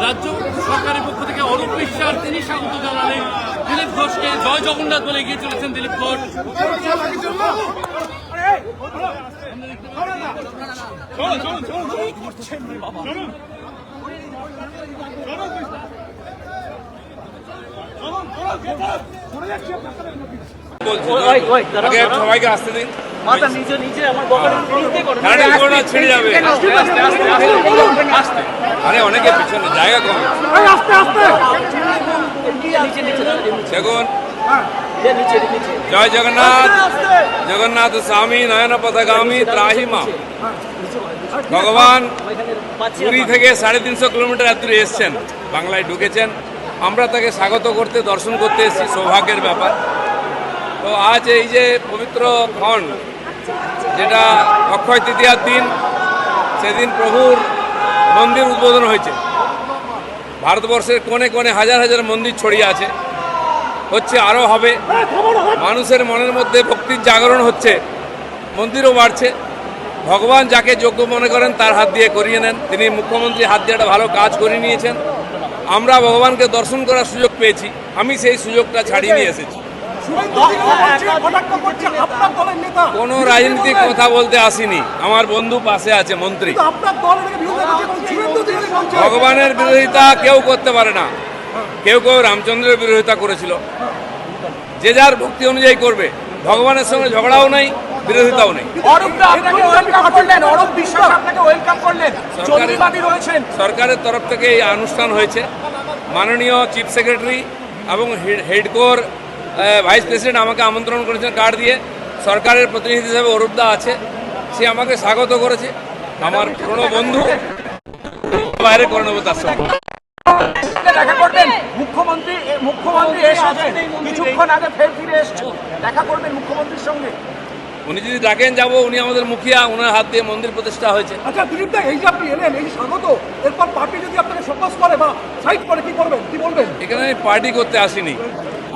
রাজ্য সরকারের পক্ষ থেকে অরূপ বিশ্বাস তিনি স্বাগত জানালেন দিলীপ ঘোষকে। জয় জগন্নাথ বলে এগিয়ে চলেছেন দিলীপ ঘোষ। সবাইকে আসতে দিন, ছিঁড়ে যাবে। আরে অনেকে পিছনে জায়গা কম। দেখুন, জয় জগন্নাথ, জগন্নাথ স্বামী নয়ন পথগামী ত্রাহি মা। ভগবান পুরী থেকে 350 কিলোমিটার দূরে এসছেন, বাংলায় ঢুকেছেন। আমরা তাকে স্বাগত করতে, দর্শন করতে এসেছি, সৌভাগ্যের ব্যাপার। তো আজ এই যে পবিত্র ক্ষণ, যেটা অক্ষয় তৃতীয়ার দিন, সেদিন প্রভুর মন্দির উদ্বোধন হয়েছে। ভারতবর্ষের কোণে কোণে হাজার হাজার মন্দির ছড়িয়ে আছে, হচ্ছে, আরও হবে। মানুষের মনের মধ্যে ভক্তির জাগরণ হচ্ছে, মন্দিরও বাড়ছে। ভগবান যাকে যোগ্য মনে করেন তার হাত দিয়ে করিয়ে নেন। তিনি মুখ্যমন্ত্রী হাত দিয়ে একটা ভালো কাজ করিয়ে নিয়েছেন। আমরা ভগবানকে দর্শন করার সুযোগ পেয়েছি, আমি সেই সুযোগটা ছাড়িয়ে নিয়ে এসেছি। কোনো রাজনীতিক কথা বলতে আসিনি, আমার বন্ধু পাশে আছে মন্ত্রী। ভগবানের বিরোধিতা কেউ করতে পারে না। কেউ কেউ রামচন্দ্রের বিরোধিতা করেছিল, যে যার ভক্তি অনুযায়ী করবে। ভগবানের সঙ্গে ঝগড়াও নেই, বিরোধিতাও নেই। সরকারের তরফ থেকে এই অনুষ্ঠান হয়েছে। মাননীয় চিফ সেক্রেটারি এবং হেডকোর ভাইস প্রেসিডেন্ট আমাকে আমন্ত্রণ করেছেন কার্ড দিয়ে। সরকারের প্রতিনিধি হিসেবে অরূপদা আছে, সে আমাকে স্বাগত করেছে। আমার পুরনো বন্ধু, বাইরে করে নেবো তার সঙ্গে। দেখা করবেন মুখ্যমন্ত্রী কিছুক্ষণ আগে ফের ফিরে এসেছেন, দেখা করবেন মুখ্যমন্ত্রীর সঙ্গে। উনি যদি ডাকেন যাবো, উনি আমাদের মুখিয়া, ওনার হাত দিয়ে মন্দির প্রতিষ্ঠা হয়েছে। আচ্ছা দিলীপ দা, এই যে আপনি এলেন, এই স্বাগত, এরপর পার্টি যদি আপনাকে ফোকাস করে বা সাইড করে, কি করবেন, কি বলবেন? এখানে আমি পার্টি করতে আসিনি,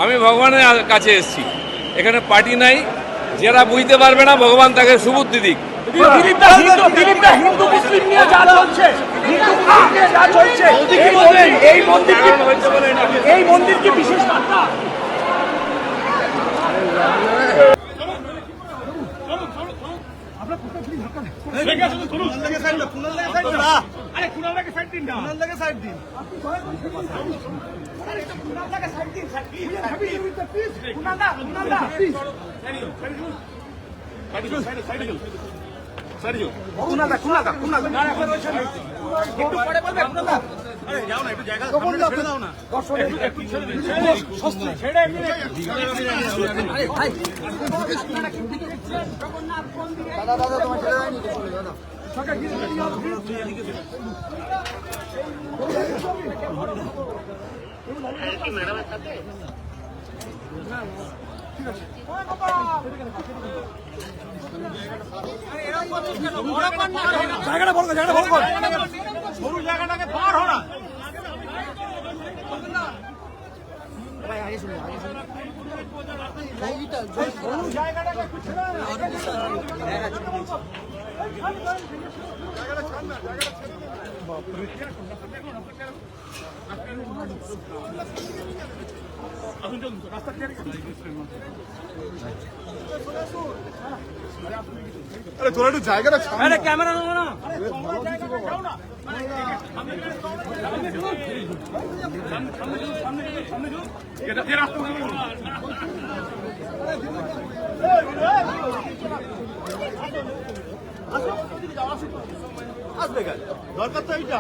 আমি ভগবানের কাছে এসেছি। এখানে পার্টি নাই। যারা বুঝতে পারবে না, ভগবান তাকে সুবুদ্ধি দিক। হিন্দু মুসলিম নিয়ে যা চলছে, এই মন্দির কি বিশেষ বার্তা? জায়গাটা বল, সরু জায়গাটাকে পার হো না। আরে তোরা একটু জায়গাটা আরে ক্যামেরা নাও না। আসবে কেন? দরকার তো এইটা।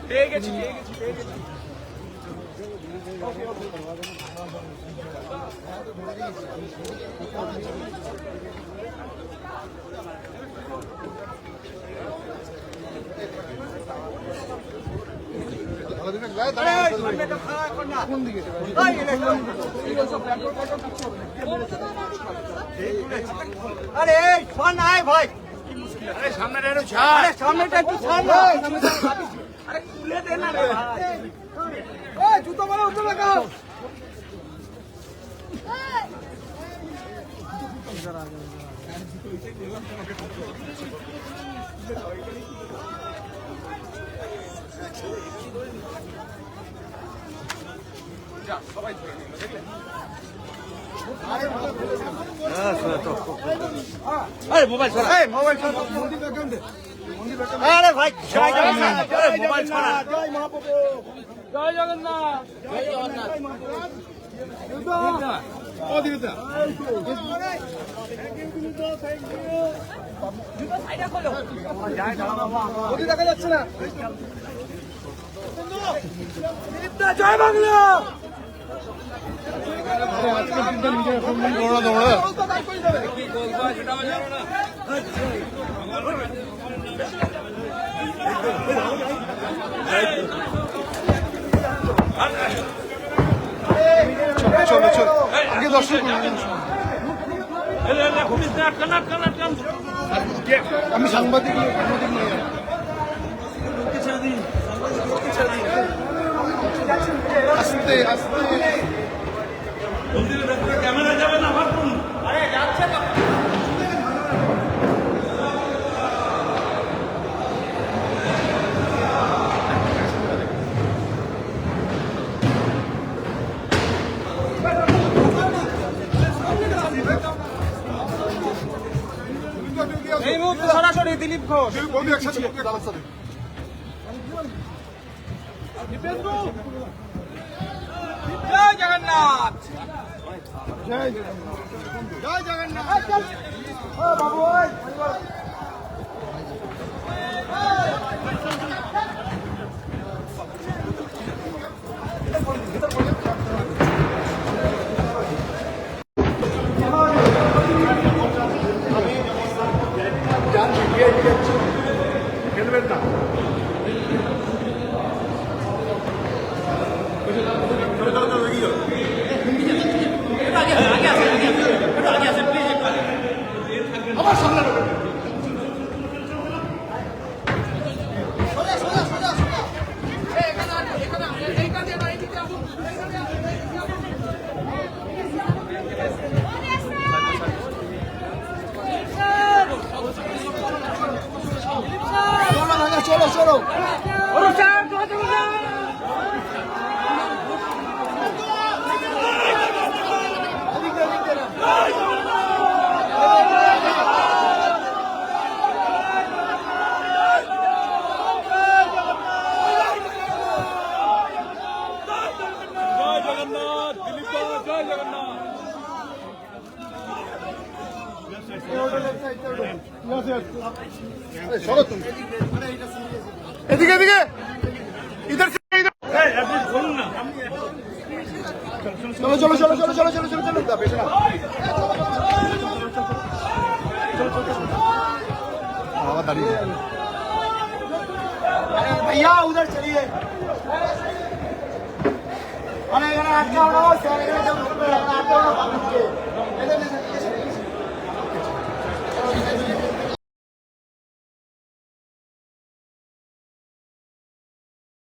ঠিক আছে। আরে শোন আয় ভাই, আরে সামনেটা একটু ছাড়, আরে সামনেটা একটু ছাড় না, আরে খুলে দে না রে ভাই, এই জুতো মারা উঠে লাগাও। আরে মোবাইল ছড়া, এই মোবাইল ছড়া, মন্দির ব্যাকগ্রাউন্ডে, আরে ভাই জয় জগন্নাথ, আরে মোবাইল ছড়া, জয় মহাপ্রভু, জয় জগন্নাথ, জয় জগন্নাথ, ও দিদা, থ্যাংক ইউ, জুতো সাইডে খোলো, যায় দাঁড়া বাবা, ওদি দেখা যাচ্ছে না, দিদা জয় বাংলা। আগে দর্শন আমি সাংবাদিক আস্তে আস্তে ক্যামেরা যাবে না ভাবুন। আরে যাচ্ছে না। এই মুহূর্তে সরাসরি দিলীপ ঘোষ, একসাথে জয় জগন্নাথ, জয় জয় জগন্নাথ, ও বাবু খেলবেন না চলো চলো চলো তুমি এদিকে এদিকে ইধার চলো চলো চলো চলো চলো চলো চলো চলো পেছনে आवाज आ रही है भैया उधर चलिए, अरे अगर आपका